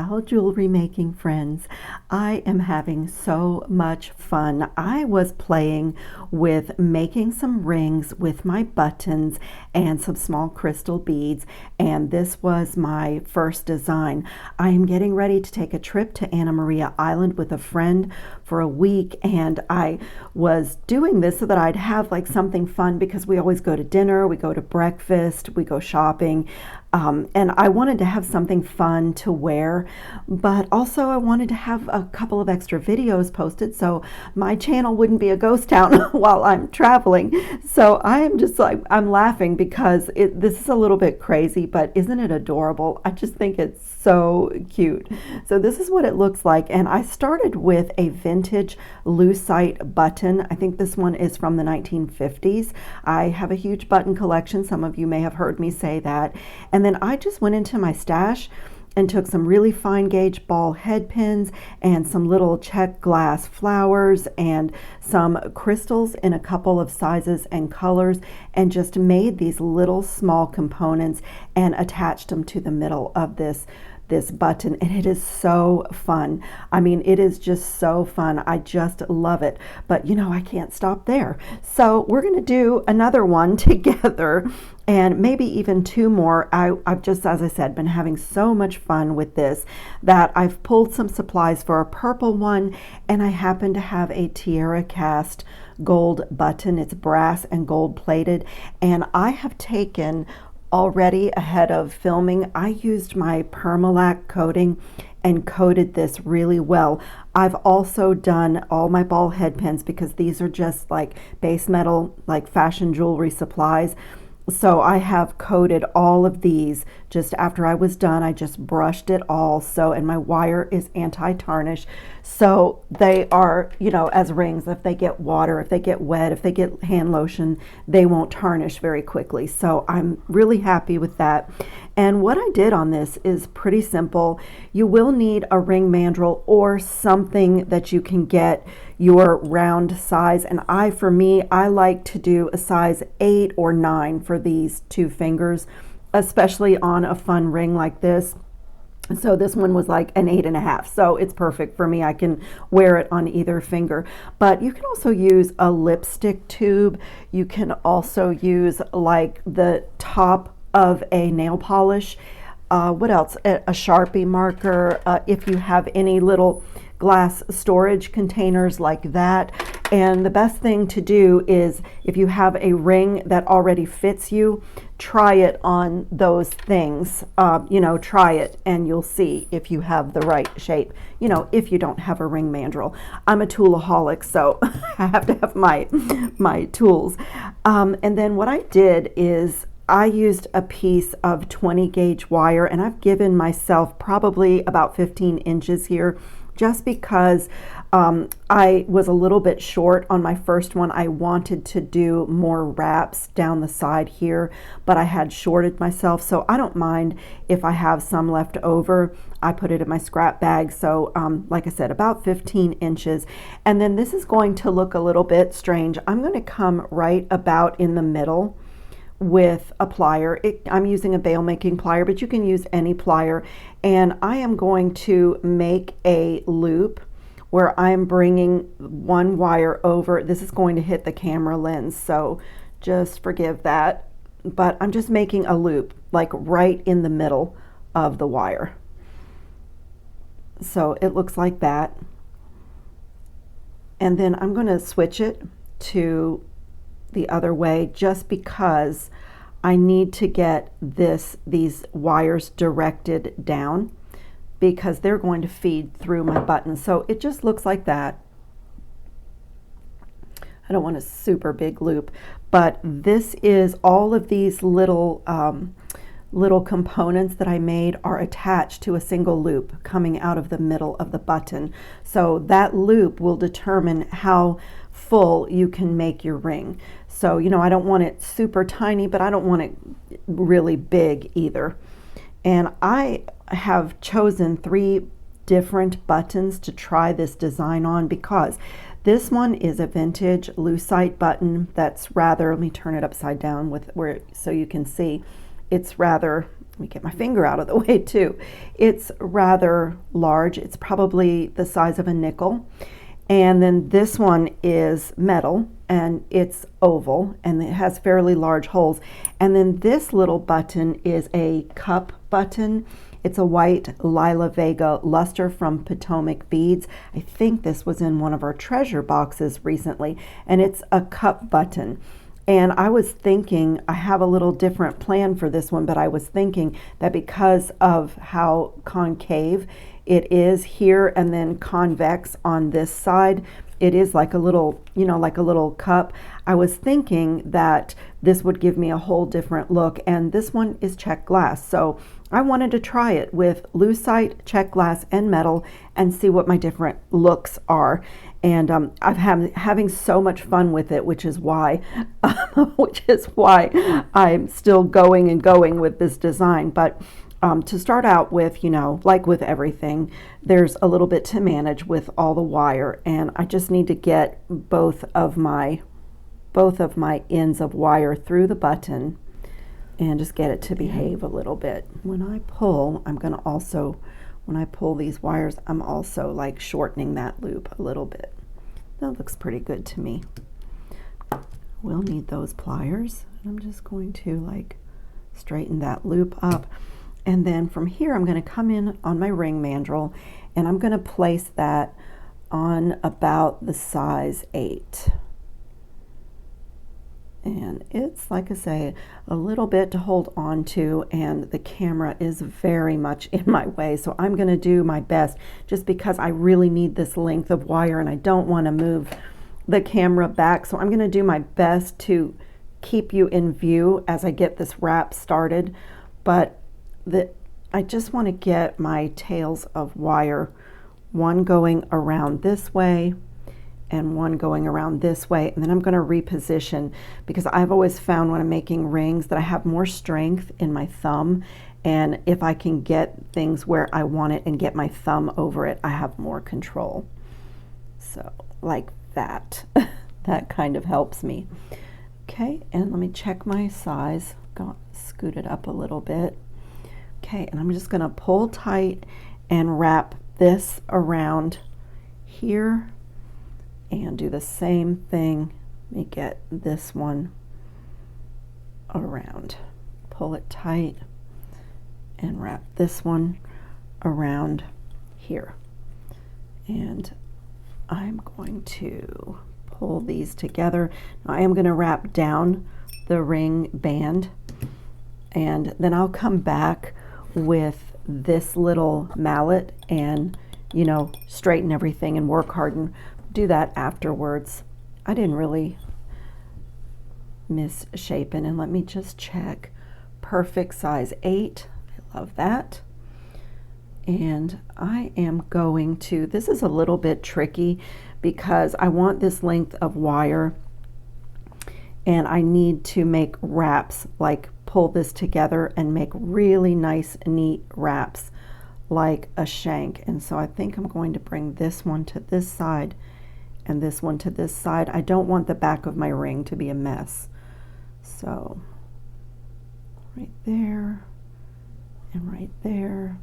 Ciao jewelry making friends. I am having so much fun. I was playing with making some rings with my buttons and some small crystal beads, and this was my first design. I am getting ready to take a trip to Anna Maria Island with a friend for a week, and I was doing this so that I'd have like something fun because we always go to dinner, we go to breakfast, we go shopping. And I wanted to have something fun to wear, but also I wanted to have a couple of extra videos posted so my channel wouldn't be a ghost town while I'm traveling. So I am just like, I'm laughing because this is a little bit crazy, but isn't it adorable? I just think it's so cute. So this is what it looks like, and I started with a vintage lucite button. I think this one is from the 1950s. I have a huge button collection. Some of you may have heard me say that. And then I just went into my stash and took some really fine gauge ball head pins and some little check glass flowers and some crystals in a couple of sizes and colors, and just made these little small components and attached them to the middle of this button, and it is so fun. I mean, it is just so fun. I just love it. But you know, I can't stop there. So we're going to do another one together, and maybe even two more. I've just, as I said, been having so much fun with this that I've pulled some supplies for a purple one, and I happen to have a tiara cast gold button. It's brass and gold plated, and I have taken already ahead of filming, I used my Permalac coating and coated this really well. I've also done all my ball head pins because these are just like base metal, like fashion jewelry supplies. So I have coated all of these. Just after I was done, I just brushed it all. So, and my wire is anti-tarnish. So they are, you know, as rings, if they get water, if they get wet, if they get hand lotion, they won't tarnish very quickly. So I'm really happy with that. And what I did on this is pretty simple. You will need a ring mandrel or something that you can get your round size. And for me, I like to do a size 8 or 9 for these two fingers, especially on a fun ring like this. So this one was like an 8.5, so it's perfect for me. I can wear it on either finger. But you can also use a lipstick tube. You can also use like the top of a nail polish. What else? A Sharpie marker, if you have any little glass storage containers like that. And the best thing to do is, if you have a ring that already fits you, try it on those things. You know, try it and you'll see if you have the right shape, you know, if you don't have a ring mandrel. I'm a toolaholic, so I have to have my tools. And then what I did is I used a piece of 20 gauge wire, and I've given myself probably about 15 inches here, just because I was a little bit short on my first one. I wanted to do more wraps down the side here, but I had shorted myself, so I don't mind if I have some left over. I put it in my scrap bag, so like I said, about 15 inches. And then this is going to look a little bit strange. I'm going to come right about in the middle with a plier. I'm using a bail making plier, but you can use any plier. And I am going to make a loop where I'm bringing one wire over. This is going to hit the camera lens, so just forgive that. But I'm just making a loop like right in the middle of the wire. So it looks like that. And then I'm going to switch it to the other way, just because I need to get these wires directed down, because they're going to feed through my button. So it just looks like that. I don't want a super big loop, but this is all of these little components that I made are attached to a single loop coming out of the middle of the button. So that loop will determine how full you can make your ring. So, you know, I don't want it super tiny, but I don't want it really big either. And I have chosen 3 different buttons to try this design on, because this one is a vintage lucite button that's rather, let me turn it upside down so you can see. It's rather let me get my finger out of the way too. It's rather large. It's probably the size of a nickel. And then this one is metal and it's oval and it has fairly large holes. And then this little button is a cup button. It's a white Lila Vega luster from Potomac Beads. I think this was in one of our treasure boxes recently, and it's a cup button. And I was thinking, I have a little different plan for this one, but I was thinking that because of how concave it is here and then convex on this side, it is like a little, you know, like a little cup. I was thinking that this would give me a whole different look, and this one is check glass. So I wanted to try it with lucite, check glass, and metal and see what my different looks are. And I'm having so much fun with it, which is why I'm still going and going with this design. But to start out with, you know, like with everything, there's a little bit to manage with all the wire, and I just need to get both of my ends of wire through the button and just get it to behave a little bit. When I pull, when I pull these wires, I'm also like shortening that loop a little bit. That looks pretty good to me. We'll need those pliers. I'm just going to like straighten that loop up. And then from here, I'm going to come in on my ring mandrel and I'm going to place that on about the size 8. And it's, like I say, a little bit to hold on to, and the camera is very much in my way. So I'm going to do my best just because I really need this length of wire and I don't want to move the camera back. So I'm going to do my best to keep you in view as I get this wrap started. But I just want to get my tails of wire, one going around this way and one going around this way, and then I'm going to reposition, because I've always found when I'm making rings that I have more strength in my thumb, and if I can get things where I want it and get my thumb over it, I have more control. So like that. That kind of helps me. Okay, and let me check my size. Got scooted up a little bit. Okay, and I'm just going to pull tight and wrap this around here and do the same thing. Let me get this one around. Pull it tight and wrap this one around here. And I'm going to pull these together. Now I am going to wrap down the ring band, and then I'll come back with this little mallet and, you know, straighten everything and work hard and do that afterwards. I didn't really misshapen, and let me just check. Perfect size 8. I love that. And I am going to, this is a little bit tricky because I want this length of wire and I need to make wraps, like pull this together and make really nice, neat wraps like a shank. And so I think I'm going to bring this one to this side and this one to this side. I don't want the back of my ring to be a mess. So right there and right there.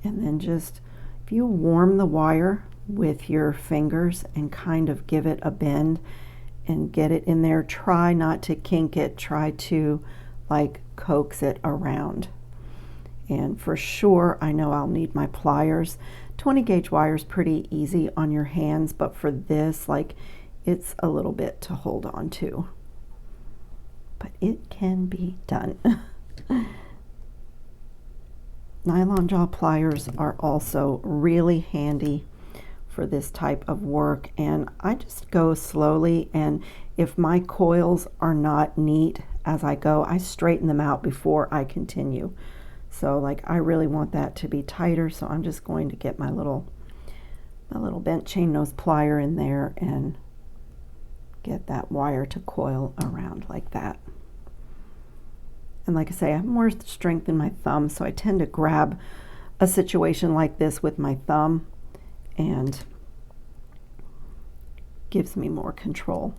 And then just, if you warm the wire with your fingers and kind of give it a bend and get it in there, try not to kink it, try to like coax it around. And for sure, I know I'll need my pliers. 20 gauge wire is pretty easy on your hands, but for this, like, it's a little bit to hold on to. But it can be done. Nylon jaw pliers are also really handy for this type of work, and I just go slowly, and if my coils are not neat as I go, I straighten them out before I continue. So like I really want that to be tighter, so I'm just going to get my little bent chain nose plier in there and get that wire to coil around like that. And like I say, I have more strength in my thumb, so I tend to grab a situation like this with my thumb, and gives me more control.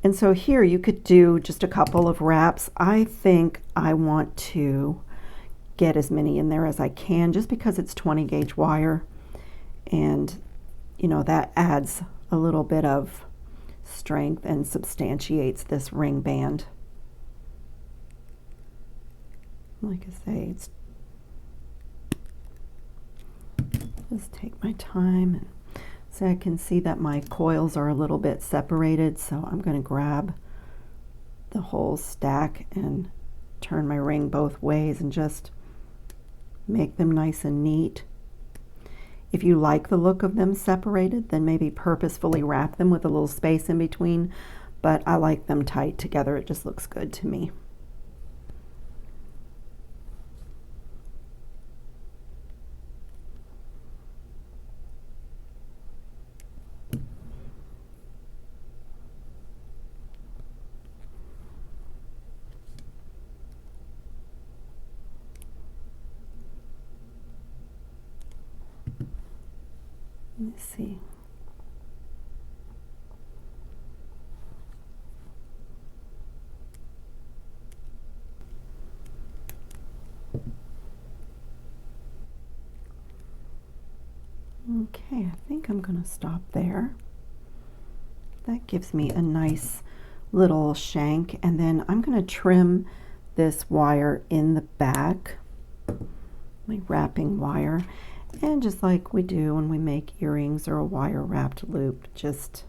And so here you could do just a couple of wraps. I think I want to get as many in there as I can, just because it's 20 gauge wire, and you know, that adds a little bit of strength and substantiates this ring band. Like I say, it's just take my time, and so I can see that my coils are a little bit separated, so I'm going to grab the whole stack and turn my ring both ways and just make them nice and neat. If you like the look of them separated, then maybe purposefully wrap them with a little space in between, but I like them tight together. It just looks good to me. Let's see. Okay, I think I'm going to stop there. That gives me a nice little shank, and then I'm going to trim this wire in the back, my wrapping wire, and just like we do when we make earrings or a wire wrapped loop, just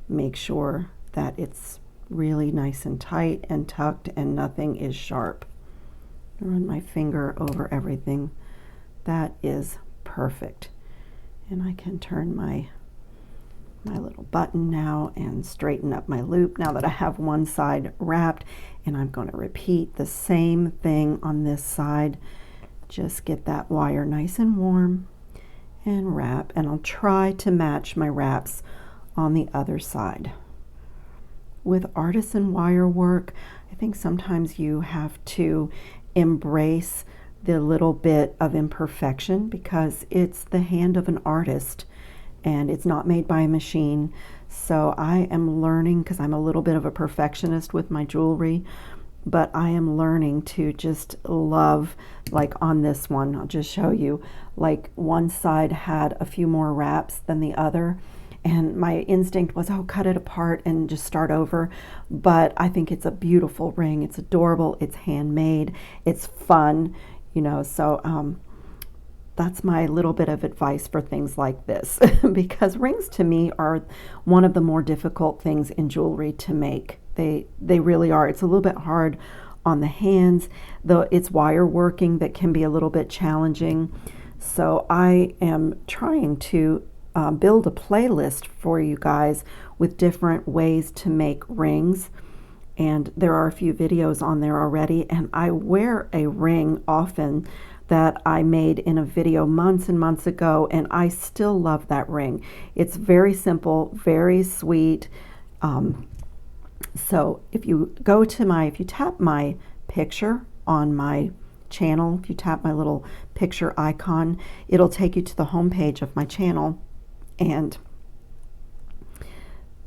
make sure that it's really nice and tight and tucked and nothing is sharp. Run my finger over everything. That is perfect. And I can turn my little button now and straighten up my loop now that I have one side wrapped, and I'm going to repeat the same thing on this side. Just get that wire nice and warm and wrap, and I'll try to match my wraps on the other side. With artisan wire work, I think sometimes you have to embrace the little bit of imperfection because it's the hand of an artist and it's not made by a machine. So I am learning, because I'm a little bit of a perfectionist with my jewelry, but I am learning to just love, like on this one, I'll just show you, like one side had a few more wraps than the other, and my instinct was, oh, cut it apart and just start over. But I think it's a beautiful ring. It's adorable, it's handmade, it's fun, you know, so that's my little bit of advice for things like this because rings to me are one of the more difficult things in jewelry to make. They really are. It's a little bit hard on the hands, though it's wire working that can be a little bit challenging. So I am trying to build a playlist for you guys with different ways to make rings, and there are a few videos on there already, and I wear a ring often that I made in a video months and months ago, and I still love that ring. It's very simple, very sweet. So if you go to if you tap my picture on my channel, if you tap my little picture icon, it'll take you to the home page of my channel, and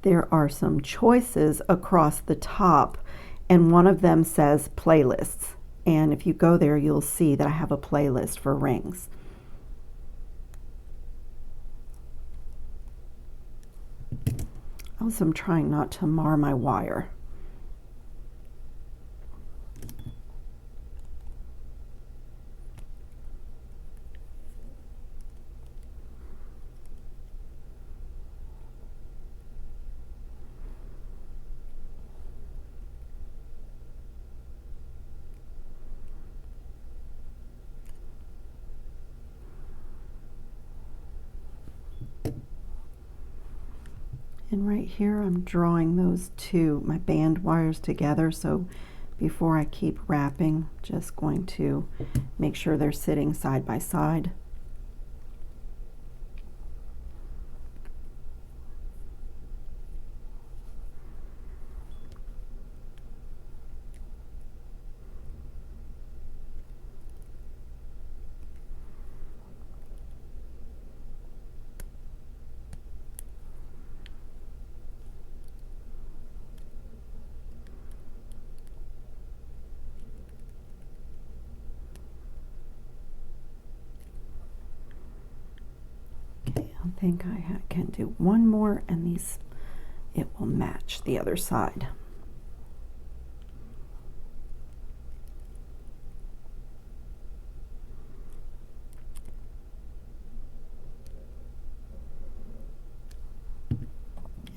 there are some choices across the top, and one of them says playlists. And if you go there, you'll see that I have a playlist for rings. Also, I'm trying not to mar my wire. And right here I'm drawing those two, my band wires together, so before I keep wrapping, just going to make sure they're sitting side by side. I think I can do one more, and these, it will match the other side.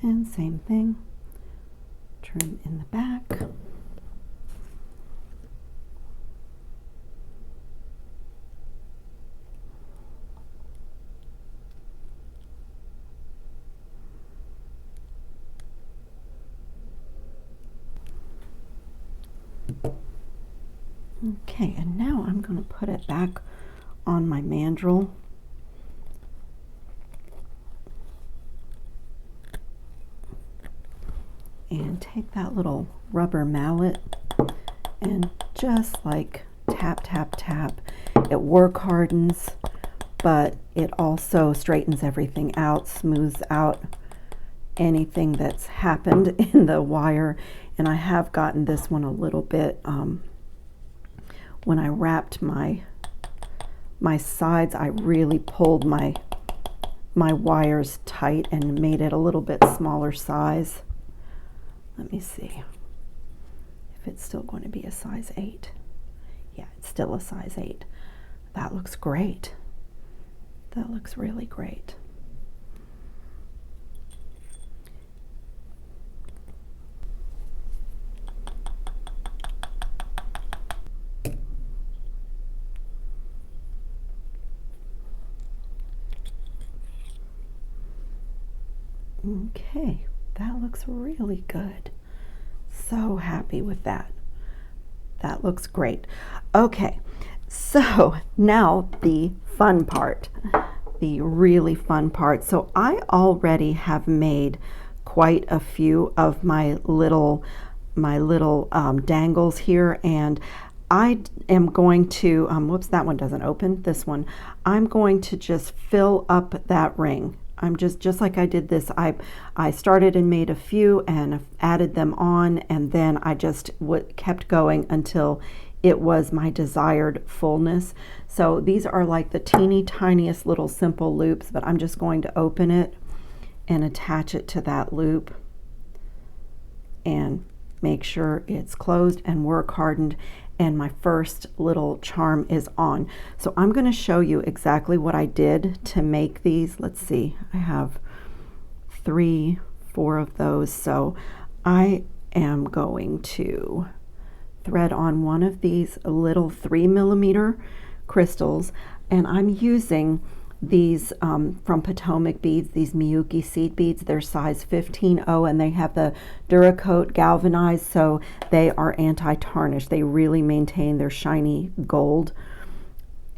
And same thing, trim in the back. Okay, and now I'm going to put it back on my mandrel. And take that little rubber mallet and just like tap, tap, tap. It work hardens, but it also straightens everything out, smooths out anything that's happened in the wire. And I have gotten this one a little bit, when I wrapped my sides, I really pulled my wires tight and made it a little bit smaller size. Let me see if it's still going to be a size 8. Yeah, it's still a size 8. That looks great. That looks really great. Okay, that looks really good. So happy with that. That looks great. Okay, so now the fun part, the really fun part. So I already have made quite a few of my little dangles here, and I am going to, whoops, that one doesn't open, this one. I'm going to just fill up that ring. I'm just like I did this, I started and made a few and added them on, and then I just kept going until it was my desired fullness. So these are like the teeny tiniest little simple loops, but I'm just going to open it and attach it to that loop and make sure it's closed and work hardened, and my first little charm is on. So I'm going to show you exactly what I did to make these. Let's see, I have 3, 4 of those. So I am going to thread on one of these little 3mm crystals, and I'm using these from Potomac beads, these Miyuki seed beads. They're size 15-0, and they have the Duracoat galvanized, so they are anti-tarnish. They really maintain their shiny gold.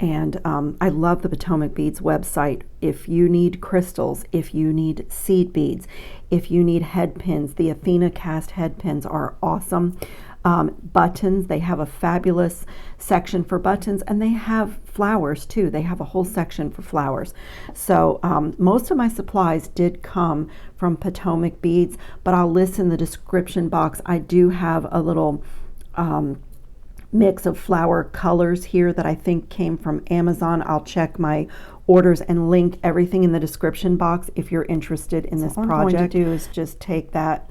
And I love the Potomac Beads website. If you need crystals, if you need seed beads, if you need head pins, the Athena cast head pins are awesome. Buttons, they have a fabulous section for buttons, and they have flowers too. They have a whole section for flowers. So most of my supplies did come from Potomac Beads, but I'll list in the description box. I do have a little mix of flower colors here that I think came from Amazon. I'll check my orders and link everything in the description box if you're interested in this project. All I'm going to do is just take that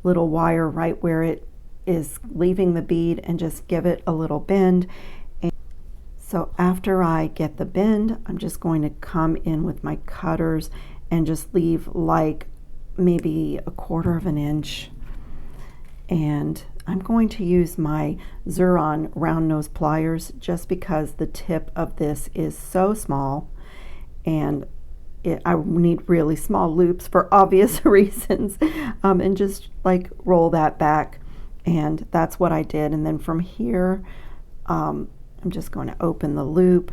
little wire right where it is leaving the bead and just give it a little bend. And so after I get the bend, I'm just going to come in with my cutters and just leave like maybe 1/4 of an inch. And I'm going to use my Xuron round nose pliers just because the tip of this is so small, and I need really small loops for obvious reasons, and just like roll that back. And that's what I did. And then from here, I'm just going to open the loop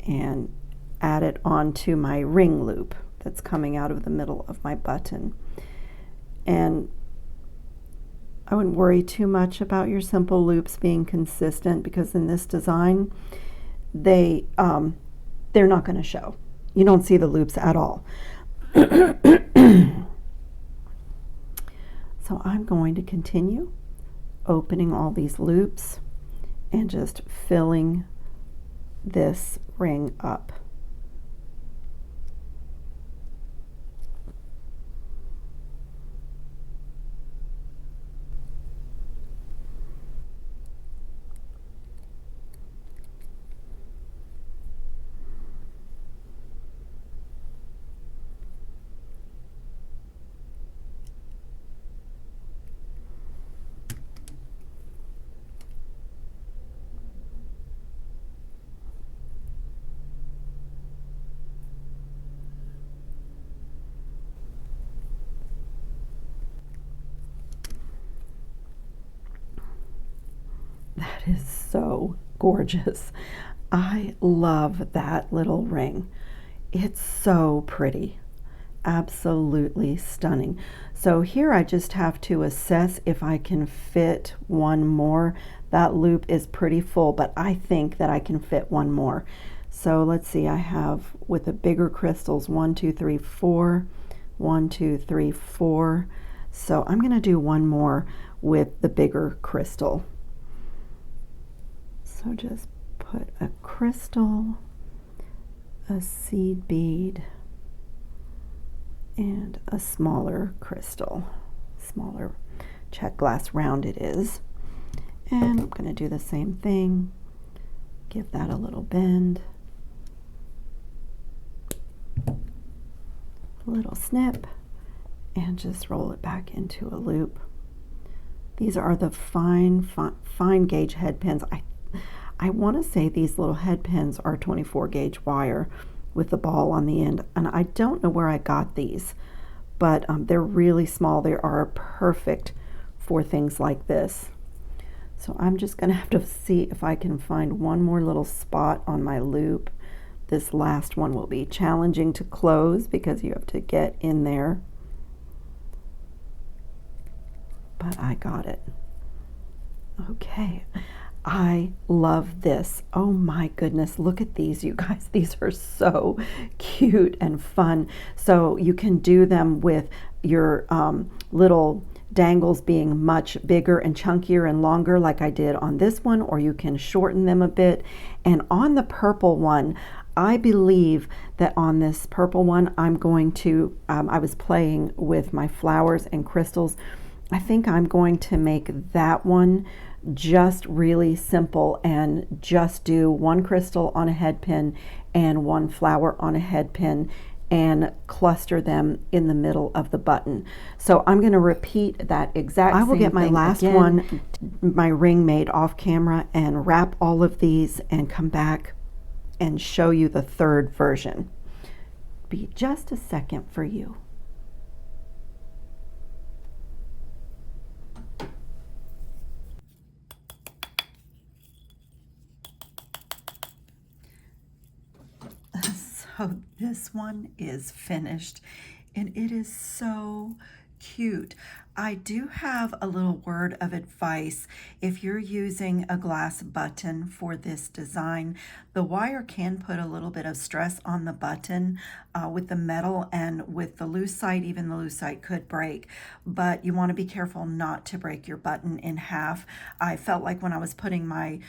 and add it onto my ring loop that's coming out of the middle of my button. And I wouldn't worry too much about your simple loops being consistent, because in this design, they're not going to show. You don't see the loops at all. So I'm going to continue opening all these loops and just filling this ring up. That is so gorgeous. I love that little ring. It's so pretty. Absolutely stunning. So here I just have to assess if I can fit one more. That loop is pretty full, but I think that I can fit one more. So let's see, I have with the bigger crystals 1, 2, 3, 4, 1, 2, 3, 4. So I'm going to do one more with the bigger crystal. So just put a crystal, a seed bead, and a smaller crystal, smaller check glass round it is. And I'm going to do the same thing, give that a little bend, a little snip, and just roll it back into a loop. These are the fine gauge head pins. I want to say these little head pins are 24 gauge wire with the ball on the end, and I don't know where I got these, but they're really small. They are perfect for things like this. So I'm just going to have to see if I can find one more little spot on my loop. This last one will be challenging to close because you have to get in there, but I got it. Okay. I love this. Oh my goodness, look at these, you guys. These are so cute and fun. So you can do them with your little dangles being much bigger and chunkier and longer like I did on this one, or you can shorten them a bit. And on the purple one, I believe that on this purple one, I'm going to, I was playing with my flowers and crystals. I think I'm going to make that one just really simple and just do one crystal on a head pin and one flower on a head pin and cluster them in the middle of the button. So I'm going to repeat that exact same thing. I will get my last one, my ring made off camera, and wrap all of these and come back and show you the third version. Be just a second for you. So this one is finished and it is so cute. I do have a little word of advice. If you're using a glass button for this design, the wire can put a little bit of stress on the button with the metal, and with the loose side, even the loose side could break, but you want to be careful not to break your button in half. I felt like when I was putting my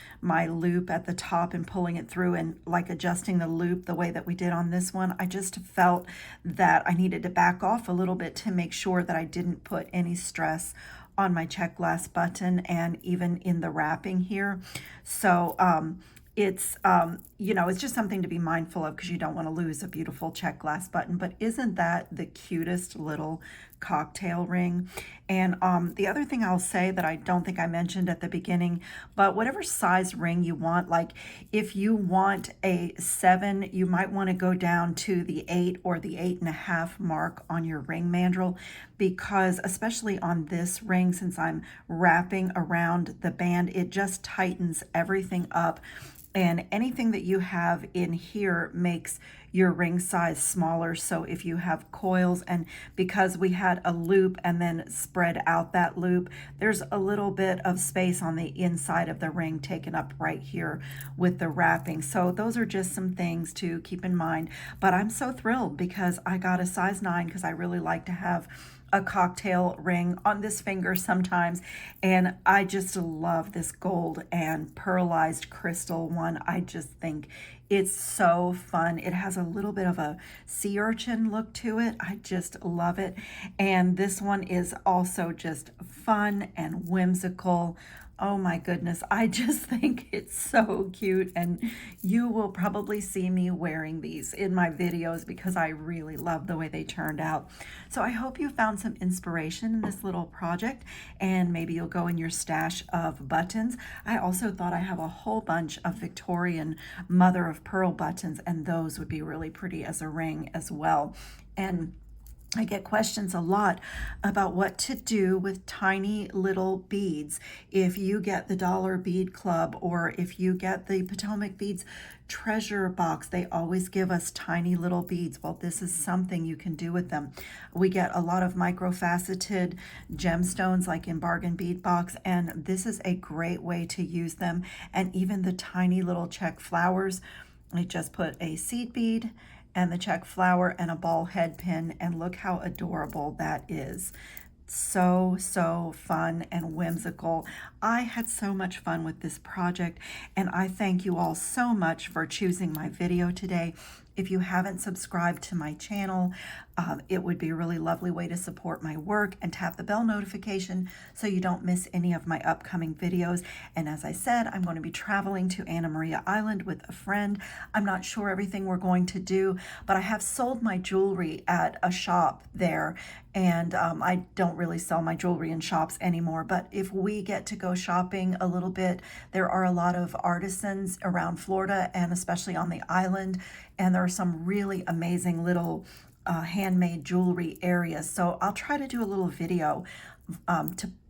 loop at the top and pulling it through and like adjusting the loop the way that we did on this one, I just felt that I needed to back off a little bit to make sure that I didn't put any stress on my check glass button and even in the wrapping here. So it's you know, it's just something to be mindful of because you don't want to lose a beautiful check glass button. But isn't that the cutest little cocktail ring? And the other thing I'll say that I don't think I mentioned at the beginning, but whatever size ring you want, like if you want a 7, you might want to go down to the 8 or the 8.5 mark on your ring mandrel, because especially on this ring, since I'm wrapping around the band, it just tightens everything up. And anything that you have in here makes your ring size smaller. So if you have coils, and because we had a loop and then spread out that loop, there's a little bit of space on the inside of the ring taken up right here with the wrapping. So those are just some things to keep in mind. But I'm so thrilled because I got a size 9 because I really like to have a cocktail ring on this finger sometimes, and I just love this gold and pearlized crystal one. I just think it's so fun. It has a little bit of a sea urchin look to it. I just love it. And this one is also just fun and whimsical. Oh my goodness, I just think it's so cute, and you will probably see me wearing these in my videos because I really love the way they turned out. So I hope you found some inspiration in this little project, and maybe you'll go in your stash of buttons. I also thought I have a whole bunch of Victorian mother of pearl buttons, and those would be really pretty as a ring as well. And I get questions a lot about what to do with tiny little beads. If you get the Dollar Bead Club or if you get the Potomac Beads treasure box, they always give us tiny little beads. Well, this is something you can do with them. We get a lot of microfaceted gemstones like in Bargain Bead Box, and this is a great way to use them. And even the tiny little check flowers, I just put a seed bead and the check flower and a ball head pin, and look how adorable that is. So fun and whimsical. I had so much fun with this project, and I thank you all so much for choosing my video today. If you haven't subscribed to my channel, it would be a really lovely way to support my work, and tap the bell notification so you don't miss any of my upcoming videos. And as I said, I'm going to be traveling to Anna Maria Island with a friend. I'm not sure everything we're going to do, but I have sold my jewelry at a shop there, and I don't really sell my jewelry in shops anymore. But if we get to go shopping a little bit, there are a lot of artisans around Florida and especially on the island, and there are some really amazing little handmade jewelry areas. So I'll try to do a little video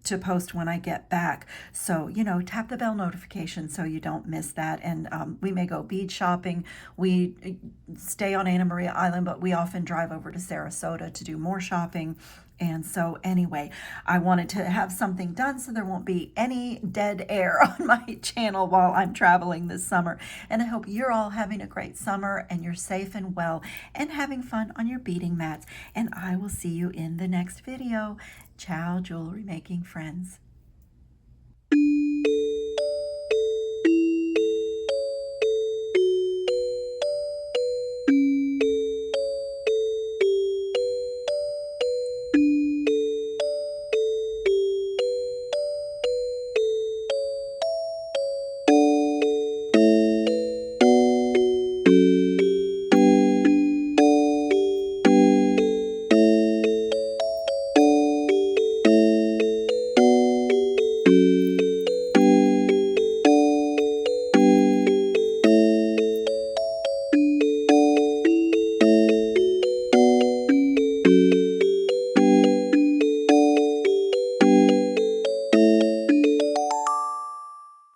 to post when I get back. So, tap the bell notification so you don't miss that. And we may go bead shopping. We stay on Anna Maria Island, but we often drive over to Sarasota to do more shopping. And so anyway, I wanted to have something done so there won't be any dead air on my channel while I'm traveling this summer. And I hope you're all having a great summer and you're safe and well and having fun on your beading mats. And I will see you in the next video. Ciao, jewelry making friends.